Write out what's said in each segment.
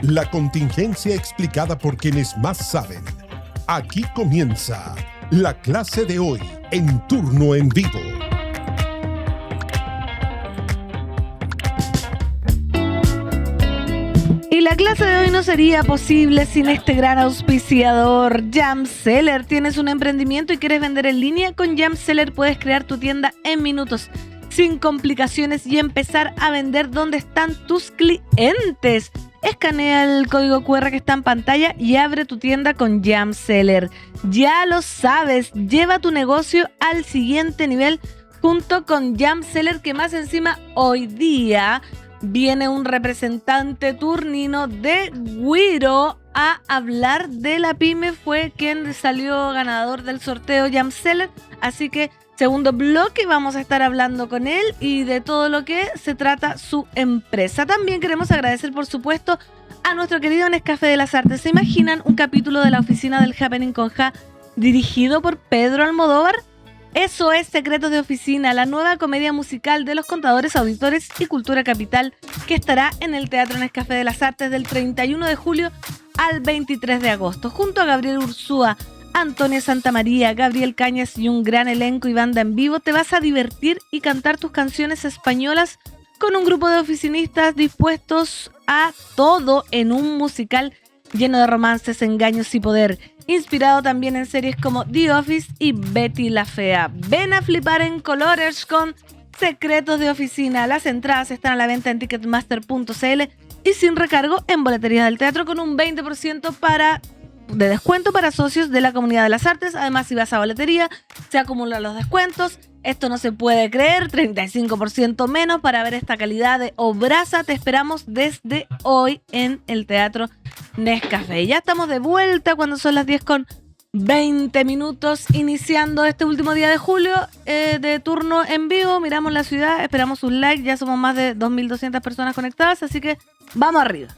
La contingencia explicada por quienes más saben. Aquí comienza la clase de hoy en turno en vivo. Y la clase de hoy no sería posible sin este gran auspiciador, Jamseller. ¿Tienes un emprendimiento y quieres vender en línea? Con Jamseller puedes crear tu tienda en minutos, sin complicaciones, y empezar a vender donde están tus clientes. Escanea el código QR que está en pantalla y abre tu tienda con Jamseller. Ya lo sabes, lleva tu negocio al siguiente nivel junto con Jamseller, que más encima hoy día viene un representante turnino de Wiro a hablar de la pyme. Fue quien salió ganador del sorteo Jamseller, así que segundo bloque vamos a estar hablando con él y de todo lo que se trata su empresa. También queremos agradecer, por supuesto, a nuestro querido Nescafé de las Artes. ¿Se imaginan un capítulo de la oficina del Happening con Ja dirigido por Pedro Almodóvar? Eso es Secretos de Oficina, la nueva comedia musical de los contadores, auditores y Cultura Capital, que estará en el Teatro Nescafé de las Artes del 31 de julio al 23 de agosto, junto a Gabriel Ursúa, Antonia Santamaría, Gabriel Cañas y un gran elenco y banda en vivo. Te vas a divertir y cantar tus canciones españolas con un grupo de oficinistas dispuestos a todo en un musical lleno de romances, engaños y poder, inspirado también en series como The Office y Betty la Fea. Ven a flipar en colores con Secretos de Oficina. Las entradas están a la venta en ticketmaster.cl y sin recargo en boleterías del teatro, con un 20% de descuento para socios de la Comunidad de las Artes. Además, si vas a boletería, se acumulan los descuentos. Esto no se puede creer, 35% menos para ver esta calidad de obraza. Te esperamos desde hoy en el Teatro Nescafé. Ya estamos de vuelta cuando son las 10:20, iniciando este último día de julio de turno en vivo. Miramos la ciudad, esperamos un like, ya somos más de 2.200 personas conectadas, así que vamos arriba.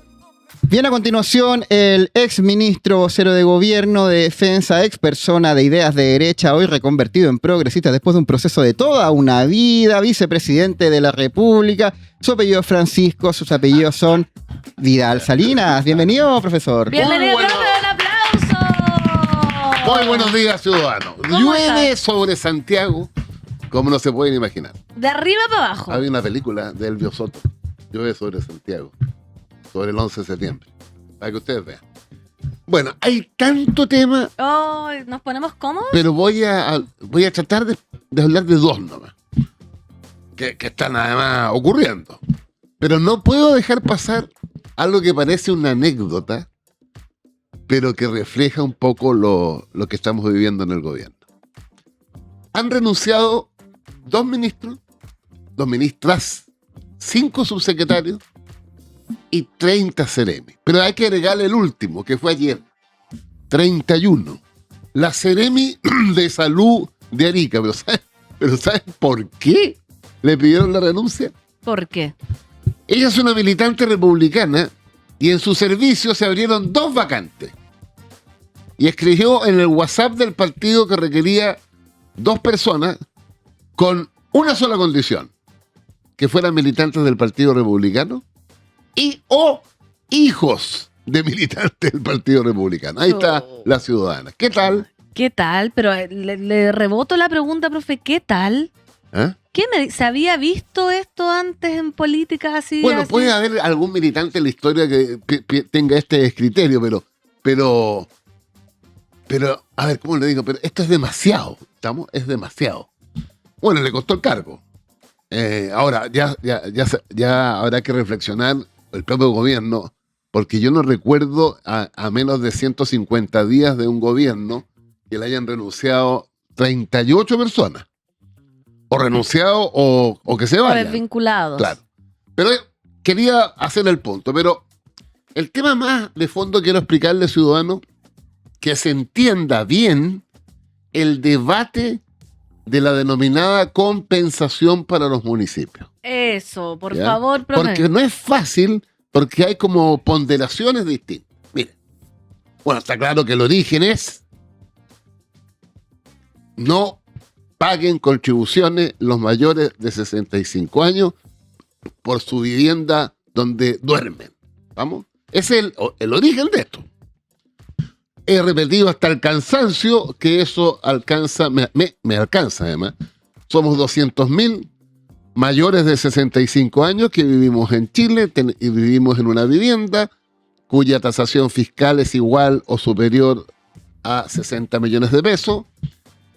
Bien, a continuación, el ex ministro vocero de gobierno de defensa, ex persona de ideas de derecha, hoy reconvertido en progresista después de un proceso de toda una vida, vicepresidente de la República. Su apellido es Francisco, sus apellidos son Vidal Salinas. Bienvenido, profesor. Bienvenido, profe, un aplauso. Muy buenos días, ciudadanos. Llueve estás? sobre Santiago, como no se pueden imaginar. De arriba para abajo. Había una película de Elvio Soto, Llueve sobre Santiago, sobre el 11 de septiembre, para que ustedes vean. Bueno, hay tanto tema, Oh, ¿nos ponemos cómodos? pero voy a tratar de hablar de dos nomás, que están además ocurriendo. Pero no puedo dejar pasar algo que parece una anécdota, pero que refleja un poco lo que estamos viviendo en el gobierno. Han renunciado 2 ministros, 2 ministras, 5 subsecretarios y 30 seremi. Pero hay que agregarle el último, que fue ayer, 31. La seremi de salud de Arica. Pero ¿sabes por qué le pidieron la renuncia? ¿Por qué? Ella es una militante republicana y en su servicio se abrieron 2 vacantes. Y escribió en el WhatsApp del partido que requería 2 personas con una sola condición: que fueran militantes del Partido Republicano o hijos de militantes del Partido Republicano. Ahí está la ciudadana. ¿Qué tal? ¿Qué tal? Pero le reboto la pregunta, profe. ¿Qué tal? ¿Eh? ¿Se había visto esto antes en política así? Bueno, así? puede haber algún militante en la historia que tenga este criterio, pero, a ver, ¿cómo le digo? Pero esto es demasiado, ¿estamos? Es demasiado. Bueno, le costó el cargo. Ahora, ya habrá que reflexionar el propio gobierno, porque yo no recuerdo a menos de 150 días de un gobierno que le hayan renunciado 38 personas. O renunciado o que se O vayan. desvinculados. Claro. Pero quería hacer el punto. Pero el tema más de fondo quiero explicarle, ciudadano, que se entienda bien el debate de la denominada compensación para los municipios. Eso, por ¿Ya? favor, profe. Porque no es fácil, porque hay como ponderaciones distintas. Mire, bueno, está claro que el origen es no paguen contribuciones los mayores de 65 años por su vivienda donde duermen. ¿Vamos? Es el origen de esto. He repetido hasta el cansancio que eso alcanza, me alcanza además. Somos 200.000 mayores de 65 años que vivimos en Chile y vivimos en una vivienda cuya tasación fiscal es igual o superior a 60 millones de pesos.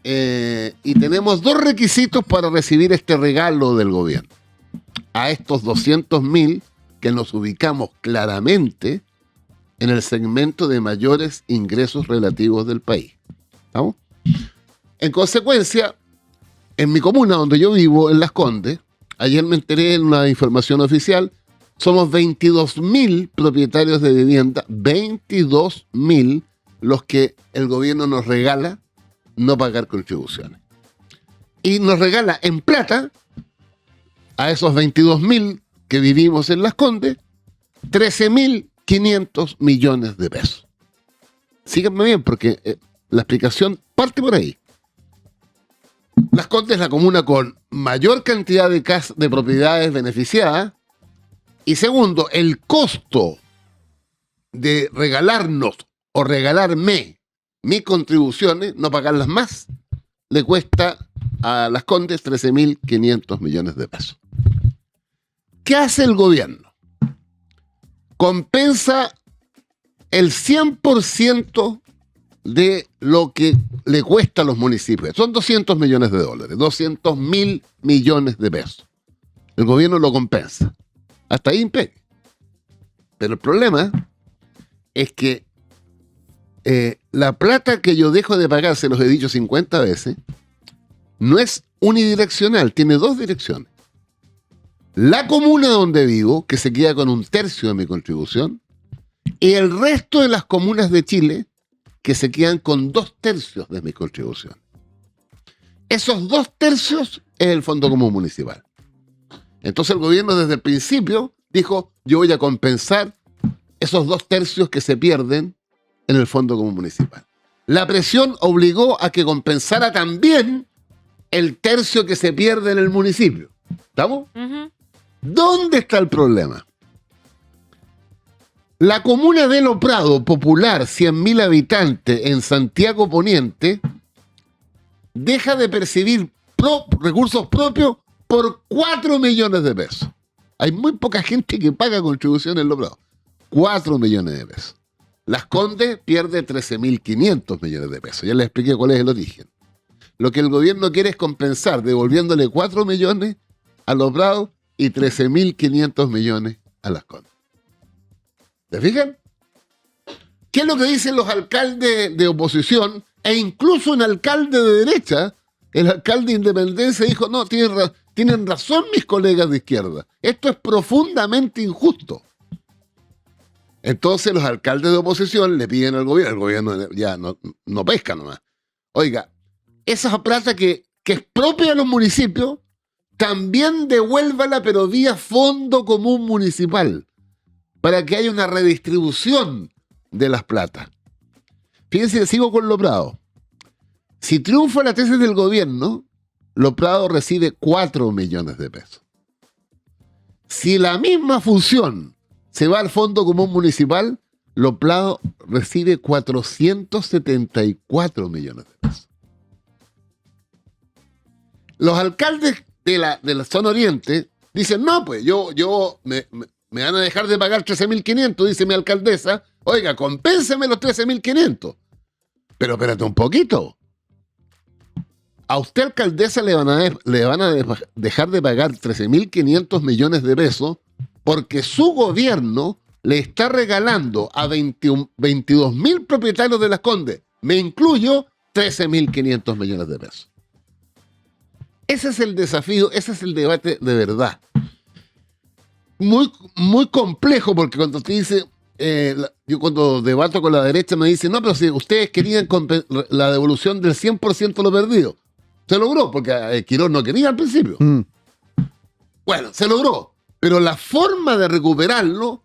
Y tenemos 2 requisitos para recibir este regalo del gobierno. A estos 200.000 que nos ubicamos claramente en el segmento de mayores ingresos relativos del país. ¿Estamos? En consecuencia, en mi comuna donde yo vivo, en Las Condes, ayer me enteré en una información oficial, somos 22.000 propietarios de vivienda, 22.000 los que el gobierno nos regala no pagar contribuciones. Y nos regala en plata a esos 22.000 que vivimos en Las Condes 13.500 millones de pesos. Síganme bien porque la explicación parte por ahí. Las Condes es la comuna con mayor cantidad de propiedades beneficiadas. Y segundo, el costo de regalarnos o regalarme mis contribuciones, no pagarlas más, le cuesta a Las Condes 13.500 millones de pesos. ¿Qué hace el gobierno? Compensa el 100% de lo que le cuesta a los municipios. Son 200 millones de dólares, 200.000 millones de pesos. El gobierno lo compensa. Hasta ahí impeque. Pero el problema es que la plata que yo dejo de pagar, se los he dicho 50 veces, no es unidireccional, tiene 2 direcciones. La comuna donde vivo, que se queda con 1/3 de mi contribución, y el resto de las comunas de Chile, que se quedan con 2/3 de mi contribución. Esos 2/3 es el Fondo Común Municipal. Entonces el gobierno desde el principio dijo, yo voy a compensar esos 2/3 que se pierden en el Fondo Común Municipal. La presión obligó a que compensara también el 1/3 que se pierde en el municipio. ¿Estamos? Ujú. ¿Dónde está el problema? La comuna de Lo Prado, popular, 100.000 habitantes en Santiago Poniente, deja de percibir recursos propios por 4 millones de pesos. Hay muy poca gente que paga contribuciones en Lo Prado. 4 millones de pesos. Las Condes pierde 13.500 millones de pesos. Ya les expliqué cuál es el origen. Lo que el gobierno quiere es compensar, devolviéndole 4 millones a Lo Prado y 13.500 millones a Las Condes. ¿Se fijan? ¿Qué es lo que dicen los alcaldes de oposición e incluso un alcalde de derecha? El alcalde de Independencia dijo, no, tienen razón mis colegas de izquierda. Esto es profundamente injusto. Entonces los alcaldes de oposición le piden al gobierno, el gobierno ya no pesca nomás. Oiga, esa plata que es propia de los municipios, también devuélvala, pero vía Fondo Común Municipal, para que haya una redistribución de las platas. Fíjense, sigo con Lo Prado. Si triunfa la tesis del gobierno, Lo Prado recibe 4 millones de pesos. Si la misma función se va al Fondo Común Municipal, Lo Prado recibe 474 millones de pesos. Los alcaldes de la zona oriente dicen, no, pues me van a dejar de pagar 13.500, dice mi alcaldesa. Oiga, compénseme los 13.500. Pero espérate un poquito. A usted, alcaldesa, le van a dejar de pagar 13.500 millones de pesos porque su gobierno le está regalando a 22.000 propietarios de Las Condes, me incluyo, 13.500 millones de pesos. Ese es el desafío, ese es el debate de verdad. Muy, muy complejo, porque cuando te dice, yo cuando debato con la derecha me dicen, no, pero si ustedes querían la devolución del 100% de lo perdido. Se logró, porque Quirós no quería al principio. Bueno, se logró, pero la forma de recuperarlo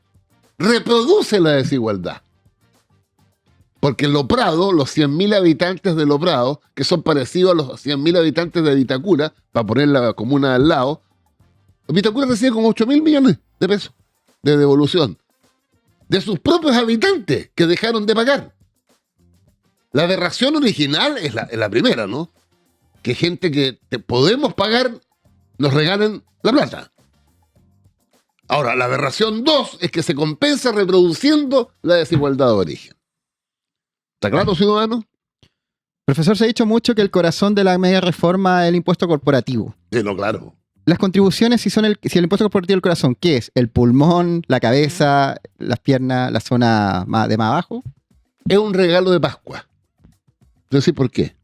reproduce la desigualdad. Porque en Lo Prado, los 100.000 habitantes de Lo Prado, que son parecidos a los 100.000 habitantes de Vitacura, para poner la comuna al lado, Vitacura recibe como 8.000 millones de pesos de devolución. de sus propios habitantes que dejaron de pagar. La aberración original es la primera, ¿no? Que gente que te podemos pagar nos regalen la plata. Ahora, la aberración 2 es que se compensa reproduciendo la desigualdad de origen. ¿Está claro, ciudadano? Profesor, se ha dicho mucho que el corazón de la mega reforma es el impuesto corporativo. Sí, no, claro. Las contribuciones, si el impuesto corporativo es el corazón, ¿qué es? ¿El pulmón, la cabeza, las piernas, la zona de más abajo? Es un regalo de Pascua. Entonces, ¿por qué?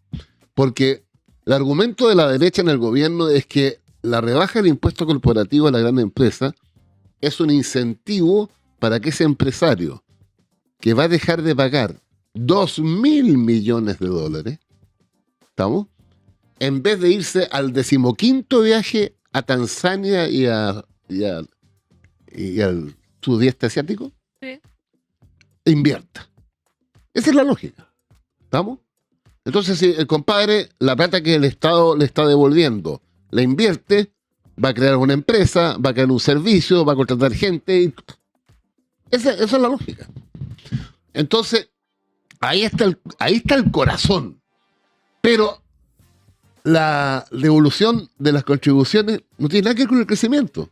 Porque el argumento de la derecha en el gobierno es que la rebaja del impuesto corporativo a la gran empresa es un incentivo para que ese empresario que va a dejar de pagar 2.000 millones de dólares, ¿estamos? En vez de irse al 15º viaje a Tanzania y al sudeste asiático, Sí. invierta. Esa es la lógica. ¿Estamos? Entonces, si el compadre, la plata que el Estado le está devolviendo, la invierte, va a crear una empresa, va a crear un servicio, va a contratar gente. Esa es la lógica. Entonces, ahí está el corazón. Pero la devolución de las contribuciones no tiene nada que ver con el crecimiento.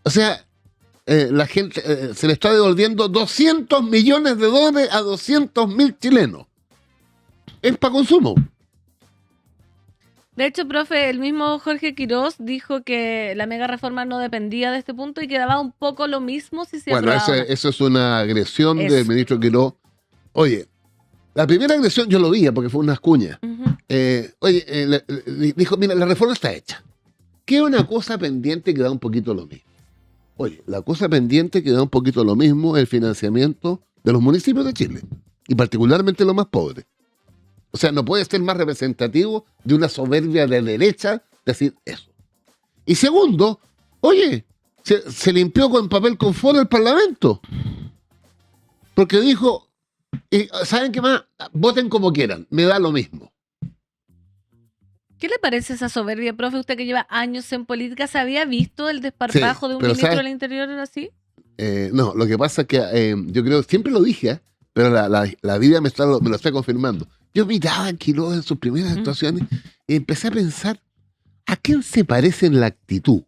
O sea, la gente se le está devolviendo 200 millones de dólares a 200.000 chilenos. Es para consumo. De hecho, profe, el mismo Jorge Quirós dijo que la mega reforma no dependía de este punto y que daba un poco lo mismo si se Bueno, aprobaba. eso es una agresión Eso. del ministro Quirós. Oye, la primera agresión yo lo vi porque fue unas cuñas. Ujú. Dijo, mira, la reforma está hecha. Queda una cosa pendiente que da un poquito lo mismo. Oye, la cosa pendiente que da un poquito lo mismo es el financiamiento de los municipios de Chile, y particularmente los más pobres. O sea, no puede ser más representativo de una soberbia de derecha decir eso. Y segundo, oye, se limpió con papel confort el Parlamento. Porque dijo, ¿saben qué más? Voten como quieran, me da lo mismo. ¿Qué le parece esa soberbia, profe? Usted que lleva años en política, ¿se había visto el desparpajo Sí, de un pero ministro ¿sabe? del Interior así? No, lo que pasa es que yo creo, siempre lo dije, pero la vida me lo está confirmando. Yo miraba a Quirós en sus primeras actuaciones y empecé a pensar, ¿a quién se parece en la actitud?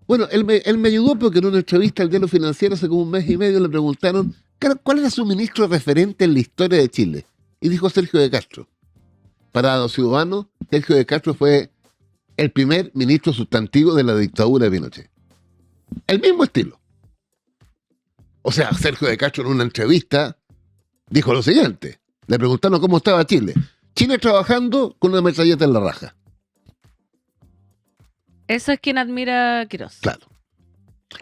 Bueno, él me ayudó porque en una entrevista al Diario Financiero hace como un mes y medio le preguntaron ¿cuál era su ministro referente en la historia de Chile? Y dijo Sergio de Castro. Para los ciudadanos, Sergio de Castro fue el primer ministro sustantivo de la dictadura de Pinochet. El mismo estilo. O sea, Sergio de Castro en una entrevista dijo lo siguiente. Le preguntaron cómo estaba Chile. Chile trabajando con una metralleta en la raja. Eso es quien admira a Quirós. Claro.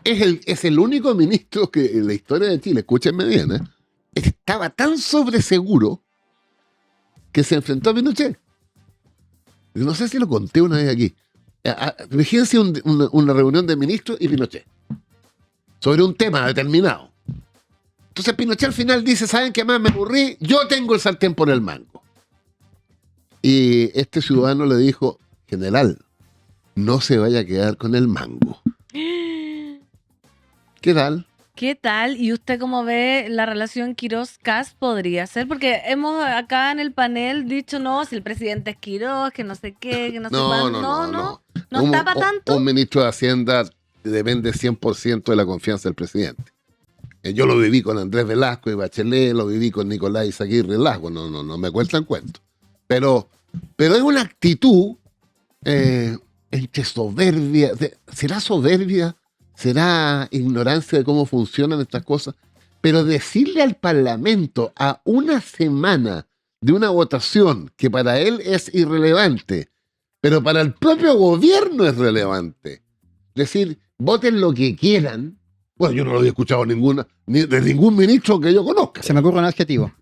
Es el único ministro que en la historia de Chile, escúchenme bien, estaba tan sobreseguro que se enfrentó a Pinochet. No sé si lo conté una vez aquí. Fíjense una reunión de ministros y Pinochet sobre un tema determinado. Entonces Pinochet al final dice, ¿saben qué más me aburrí? Yo tengo el sartén por el mango. Y este ciudadano le dijo, general, no se vaya a quedar con el mango. ¿Qué tal? ¿Qué tal? ¿Y usted cómo ve la relación Quirós-Kast podría ser? Porque hemos acá en el panel dicho, no, si el presidente es Quirós, que no sé qué, que no sé cuánto. ¿No tapa tanto? Un ministro de Hacienda depende 100% de la confianza del presidente. Yo lo viví con Andrés Velasco y Bachelet, lo viví con Nicolás Izaguirre Lago, no me cuentan cuentos. Pero es una actitud entre soberbia. ¿Será soberbia? ¿Será ignorancia de cómo funcionan estas cosas? Pero decirle al Parlamento a una semana de una votación que para él es irrelevante, pero para el propio gobierno es relevante. Decir, voten lo que quieran. Bueno, yo no lo había escuchado de ningún ministro que yo conozca. Se me ocurre un adjetivo.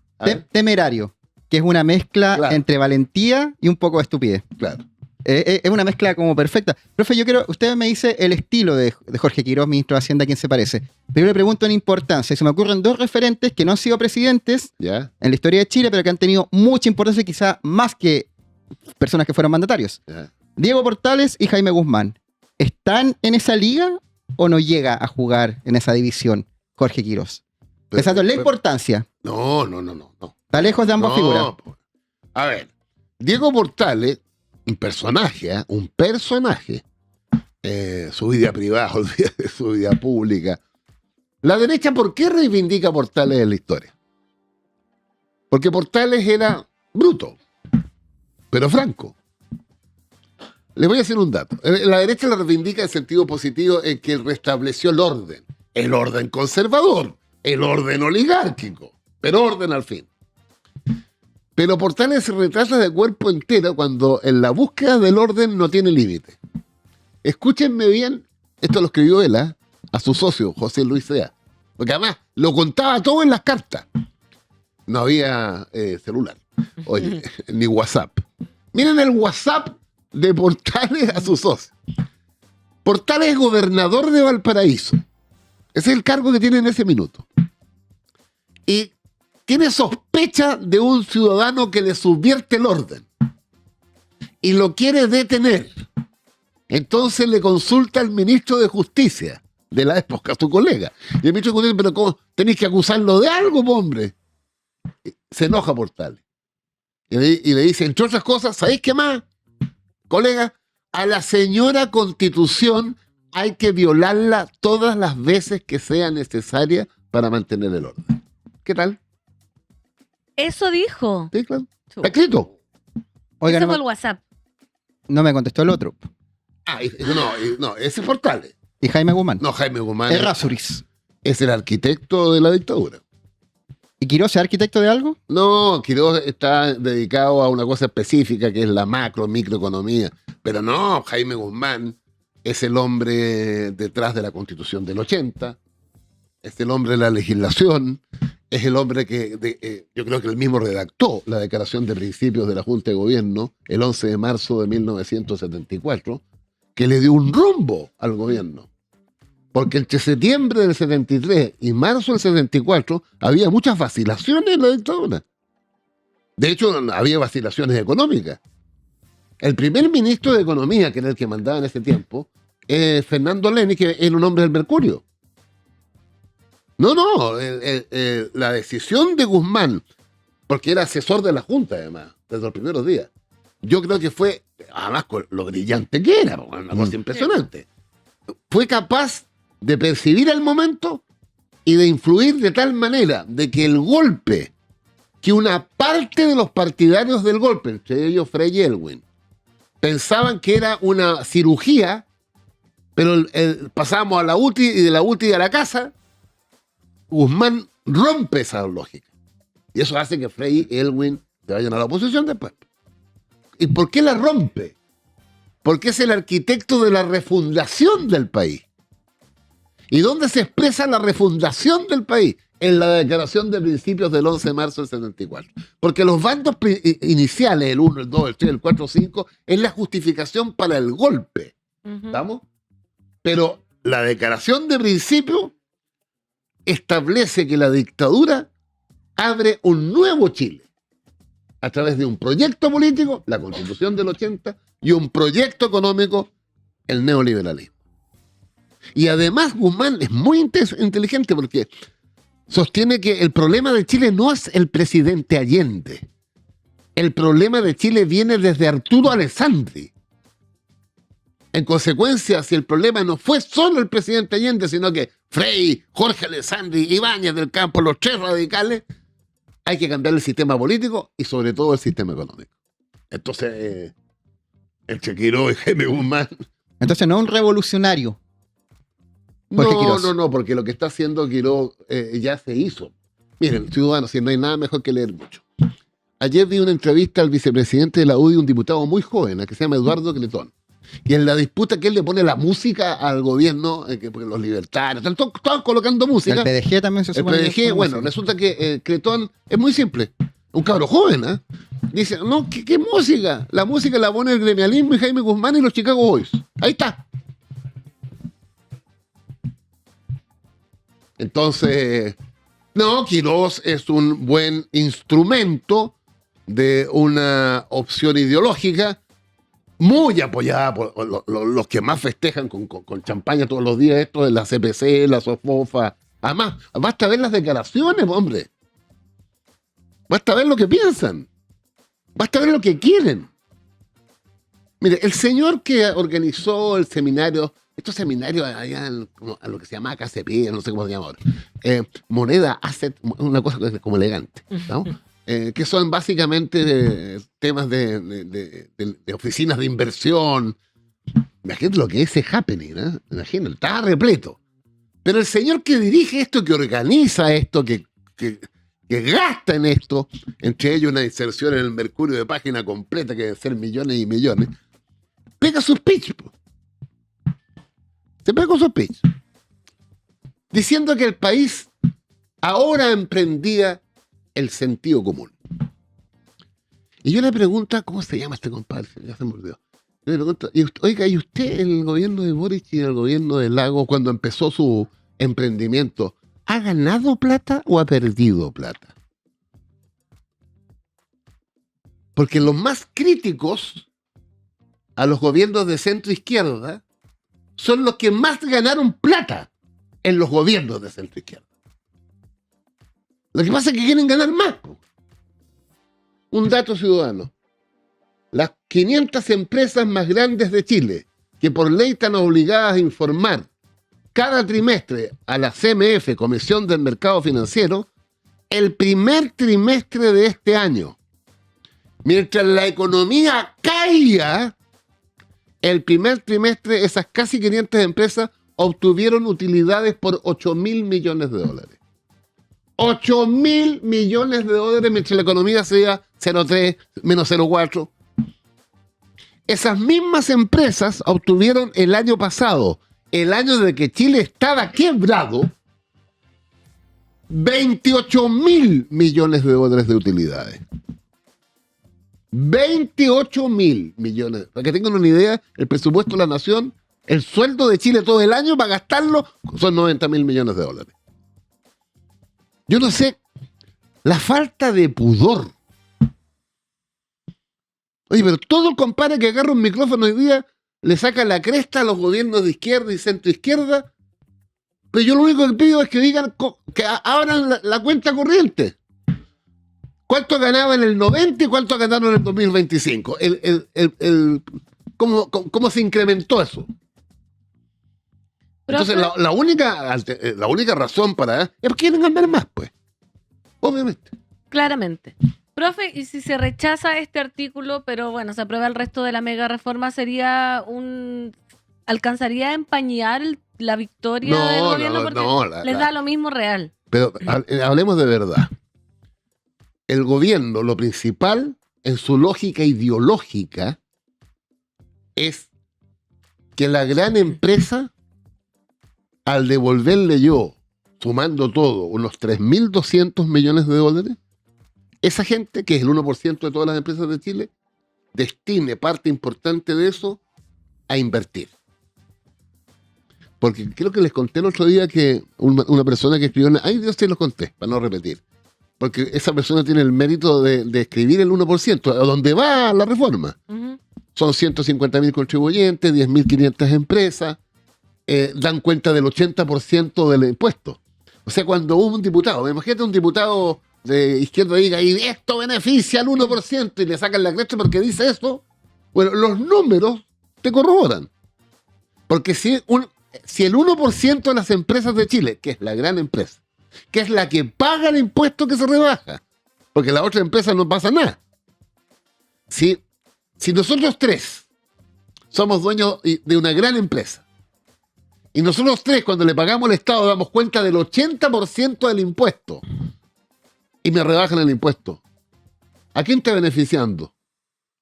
Temerario, que es una mezcla Claro. entre valentía y un poco de estupidez. Claro. Es una mezcla como perfecta. Profe, usted me dice el estilo de Jorge Quirós, ministro de Hacienda, a quién se parece. Pero yo le pregunto en importancia. Se me ocurren dos referentes que no han sido presidentes ¿Ya? en la historia de Chile, pero que han tenido mucha importancia, quizá más que personas que fueron mandatarios. ¿Ya? Diego Portales y Jaime Guzmán. ¿Están en esa liga o no llega a jugar en esa división Jorge Quirós? Pensando en la importancia. No. Está lejos de ambas figuras. A ver, Diego Portales, un personaje, su vida privada, olvídate, su vida pública. La derecha, ¿por qué reivindica a Portales en la historia? Porque Portales era bruto, pero franco. Les voy a decir un dato. La derecha lo reivindica en sentido positivo en que restableció el orden conservador, el orden oligárquico, pero orden al fin. Pero Portales se retrasa de cuerpo entero cuando en la búsqueda del orden no tiene límite. Escúchenme bien, esto lo escribió él, a su socio, José Luis Sea, porque además lo contaba todo en las cartas. No había celular, oye, ni WhatsApp. Miren el WhatsApp de Portales a su socio. Portales es gobernador de Valparaíso. Ese es el cargo que tiene en ese minuto. Y tiene sospecha de un ciudadano que le subvierte el orden y lo quiere detener. Entonces le consulta al ministro de Justicia de la época, su colega. Y el ministro de Justicia, pero ¿cómo? Tenéis que acusarlo de algo, hombre. Se enoja Portales. Y le dice, entre otras cosas, ¿sabéis qué más, colega? A la señora Constitución hay que violarla todas las veces que sea necesaria para mantener el orden. ¿Qué tal? Eso dijo. Sí, claro. Está escrito. Oiga, Ese no, fue el WhatsApp. no me contestó el otro. No, ese es Portales. Y Jaime Guzmán. No, Jaime Guzmán Errázuriz. es el arquitecto de la dictadura. ¿Y Quirós es arquitecto de algo? No, Quirós está dedicado a una cosa específica que es la microeconomía. Pero no, Jaime Guzmán es el hombre detrás de la Constitución del 80, es el hombre de la legislación, es el hombre que yo creo que él mismo redactó la Declaración de Principios de la Junta de Gobierno el 11 de marzo de 1974, que le dio un rumbo al gobierno. Porque entre septiembre del 73 y marzo del 74 había muchas vacilaciones en la dictadura. De hecho, había vacilaciones económicas. El primer ministro de Economía, que era el que mandaba en ese tiempo, Fernando Leni, que era un hombre del Mercurio. La decisión de Guzmán, porque era asesor de la Junta además, desde los primeros días, yo creo que fue, además con lo brillante que era, una cosa impresionante, fue capaz de percibir el momento y de influir de tal manera de que el golpe, que una parte de los partidarios del golpe, entre ellos Frei y Elwin, pensaban que era una cirugía, pero pasábamos a la UTI y de la UTI a la casa. Guzmán rompe esa lógica. Y eso hace que Frei y Elwin se vayan a la oposición después. ¿Y por qué la rompe? Porque es el arquitecto de la refundación del país. ¿Y dónde se expresa la refundación del país? En la Declaración de Principios del 11 de marzo del 74. Porque los bandos iniciales, el 1, el 2, el 3, el 4, el 5, es la justificación para el golpe. ¿Estamos? Pero la Declaración de Principios establece que la dictadura abre un nuevo Chile a través de un proyecto político, la Constitución del 80, y un proyecto económico, el neoliberalismo. Y además Guzmán es muy inteligente porque sostiene que el problema de Chile no es el presidente Allende. El problema de Chile viene desde Arturo Alessandri. En consecuencia, si el problema no fue solo el presidente Allende, sino que Frei, Jorge Alessandri, Ibáñez del Campo, los tres radicales, hay que cambiar el sistema político y sobre todo el sistema económico. Entonces, el Quirós y Jaime Guzmán. Entonces no es un revolucionario. No, porque lo que está haciendo Quirós ya se hizo. Miren, ciudadanos, si no hay nada mejor que leer mucho. Ayer vi una entrevista al vicepresidente de la UDI, un diputado muy joven, que se llama Eduardo Cretón. Y en la disputa que él le pone la música al gobierno, porque los libertarios, están colocando música. El PDG también se supone. El PDG, bueno, resulta que Cretón es muy simple. Un cabro joven, ¿eh? Dice, no, ¿qué música? La música la pone el gremialismo y Jaime Guzmán y los Chicago Boys. Ahí está. Entonces, no, Quirós es un buen instrumento de una opción ideológica muy apoyada por los que más festejan con champaña todos los días, esto de la CPC, la SOFOFA. Además, basta ver las declaraciones, hombre. Basta ver lo que piensan. Basta ver lo que quieren. Mire, el señor que organizó el seminario, estos seminarios allá a lo que se llama KCP, no sé cómo se llama ahora, moneda, asset, una cosa como elegante, ¿no? Que son básicamente temas de oficinas de inversión. Imagínate lo que es ese happening, ¿eh? Imagínate, está repleto. Pero el señor que dirige esto, que organiza esto, que gasta en esto, entre ellos una inserción en el Mercurio de página completa que debe ser millones y millones, pega su speech. Se pega con su speech. Diciendo que el país ahora emprendía el sentido común. Y yo le pregunto, ¿cómo se llama este compadre? Ya se me olvidó. Yo le pregunto, oiga, ¿y usted en el gobierno de Boric y en el gobierno de Lagos, cuando empezó su emprendimiento, ha ganado plata o ha perdido plata? Porque los más críticos a los gobiernos de centro izquierda son los que más ganaron plata en los gobiernos de centro izquierda. Lo que pasa es que quieren ganar más. Un dato ciudadano. Las 500 empresas más grandes de Chile, que por ley están obligadas a informar cada trimestre a la CMF, Comisión del Mercado Financiero, el primer trimestre de este año, mientras la economía caía, el primer trimestre esas casi 500 empresas obtuvieron utilidades por 8.000 millones de dólares. 8.000 millones de dólares mientras la economía sea 0,3, menos 0,4. Esas mismas empresas obtuvieron el año pasado, el año de que Chile estaba quebrado, 28.000 millones de dólares de utilidades. 28.000 millones. Para que tengan una idea, el presupuesto de la nación, el sueldo de Chile todo el año, para gastarlo, son 90.000 millones de dólares. Yo no sé, la falta de pudor. Oye, pero todo compadre que agarra un micrófono hoy día le saca la cresta a los gobiernos de izquierda y centro izquierda, pero yo lo único que pido es que digan, que abran la cuenta corriente. ¿Cuánto ganaba en el 90 y cuánto ganaron en el 2025? ¿Cómo se incrementó eso? Entonces, la única razón para es porque quieren ganar más, pues. Obviamente. Claramente. Profe, y si se rechaza este artículo, pero bueno, se aprueba el resto de la mega reforma, ¿alcanzaría a empañar la victoria del gobierno? Porque les da lo mismo real. Pero hablemos de verdad. El gobierno, lo principal, en su lógica ideológica, es que la gran empresa, al devolverle yo, sumando todo, unos 3.200 millones de dólares, esa gente, que es el 1% de todas las empresas de Chile, destine parte importante de eso a invertir. Porque creo que les conté el otro día que una persona que escribió... Ay, Dios, te lo conté, para no repetir. Porque esa persona tiene el mérito de escribir el 1%, a donde va la reforma. Uh-huh. Son 150.000 contribuyentes, 10.500 empresas, dan cuenta del 80% del impuesto. O sea, cuando un diputado, imagínate un diputado de izquierda diga, y esto beneficia al 1%, y le sacan la cresta porque dice eso, bueno, los números te corroboran. Porque si el 1% de las empresas de Chile, que es la gran empresa, que es la que paga el impuesto que se rebaja, porque la otra empresa no pasa nada. Si nosotros tres somos dueños de una gran empresa, y nosotros tres, cuando le pagamos al Estado, damos cuenta del 80% del impuesto, y me rebajan el impuesto, ¿a quién está beneficiando?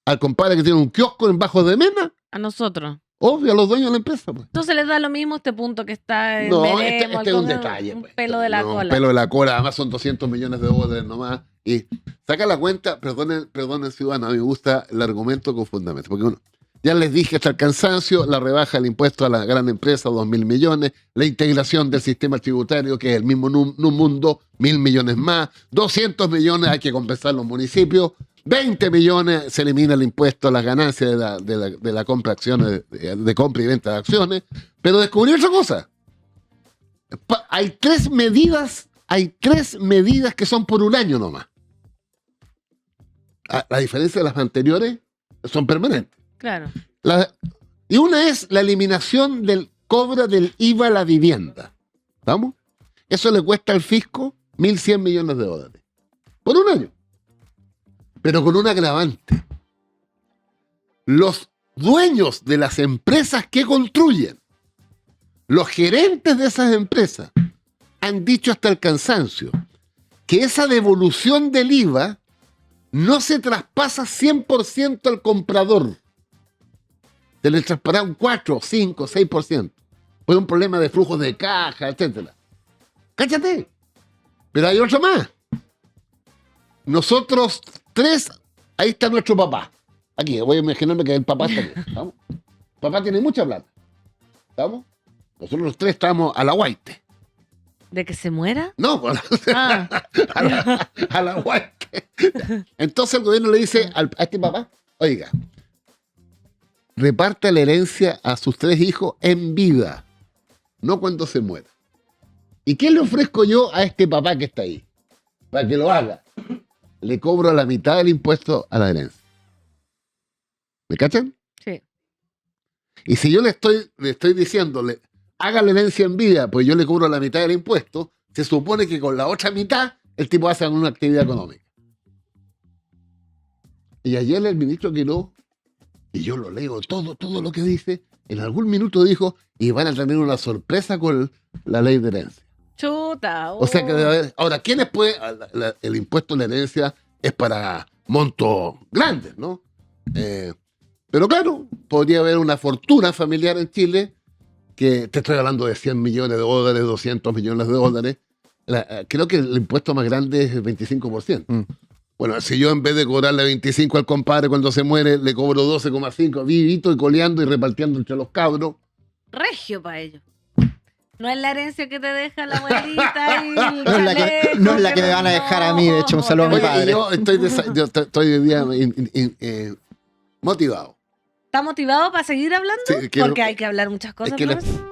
¿Al compadre que tiene un kiosco en Bajo de Mena? A nosotros. Obvio, a los dueños de la empresa. Pues. Entonces les da lo mismo este punto que está en no, este es un detalle. Un pues. pelo de la cola. Un pelo de la cola, además son 200 millones de dólares nomás. Y saca la cuenta, perdonen ciudadano, a mí me gusta el argumento con fundamento. Porque uno, ya les dije hasta el cansancio, la rebaja del impuesto a la gran empresa, 2.000 millones, la integración del sistema tributario, que es el mismo mundo, 1.000 millones más, 200 millones hay que compensar los municipios, 20 millones se elimina el impuesto a las ganancias de la compra de acciones, de compra y venta de acciones, pero descubrí otra cosa. Hay tres medidas que son por un año nomás. La diferencia de las anteriores son permanentes. Claro. Y una es la eliminación del cobro del IVA a la vivienda. ¿Vamos? Eso le cuesta al fisco 1.100 millones de dólares. Por un año. Pero con un agravante. Los dueños de las empresas que construyen, los gerentes de esas empresas, han dicho hasta el cansancio que esa devolución del IVA no se traspasa 100% al comprador. Se le traspasará un 4, 5, 6%. Por un problema de flujos de caja, etc. ¡Cállate! Pero hay otro más. Nosotros tres, ahí está nuestro papá. Aquí, voy a imaginarme que el papá está aquí. ¿Estamos? Papá tiene mucha plata. ¿Estamos? Nosotros los tres estamos a la guaite. ¿De que se muera? No, a la guaite. Entonces el gobierno le dice a este papá, oiga, reparta la herencia a sus tres hijos en vida, no cuando se muera. ¿Y qué le ofrezco yo a este papá que está ahí? Para que lo haga. Le cobro la mitad del impuesto a la herencia. ¿Me cachan? Sí. Y si yo le estoy diciéndole, haga la herencia en vida, pues yo le cobro la mitad del impuesto, se supone que con la otra mitad el tipo hace una actividad económica. Y ayer el ministro Quiró, y yo lo leo todo lo que dice, en algún minuto dijo, y van a tener una sorpresa con la ley de herencia. Chuta. O sea que debe haber. Ahora, ¿quiénes pueden? El impuesto a la herencia es para montos grandes, ¿no? Pero claro, podría haber una fortuna familiar en Chile que te estoy hablando de 100 millones de dólares, 200 millones de dólares. Creo que el impuesto más grande es el 25%. Bueno, si yo en vez de cobrarle 25 al compadre cuando se muere, le cobro 12,5 vivito y coleando y repartiendo entre los cabros. Regio para ellos. No es la herencia que te deja la abuelita y el No es la que me van a dejar a mí, de hecho, un saludo a mi Oye, padre. yo estoy hoy día motivado. ¿Está motivado para seguir hablando? Sí, quiero- Porque hay que hablar muchas cosas. es que profesor.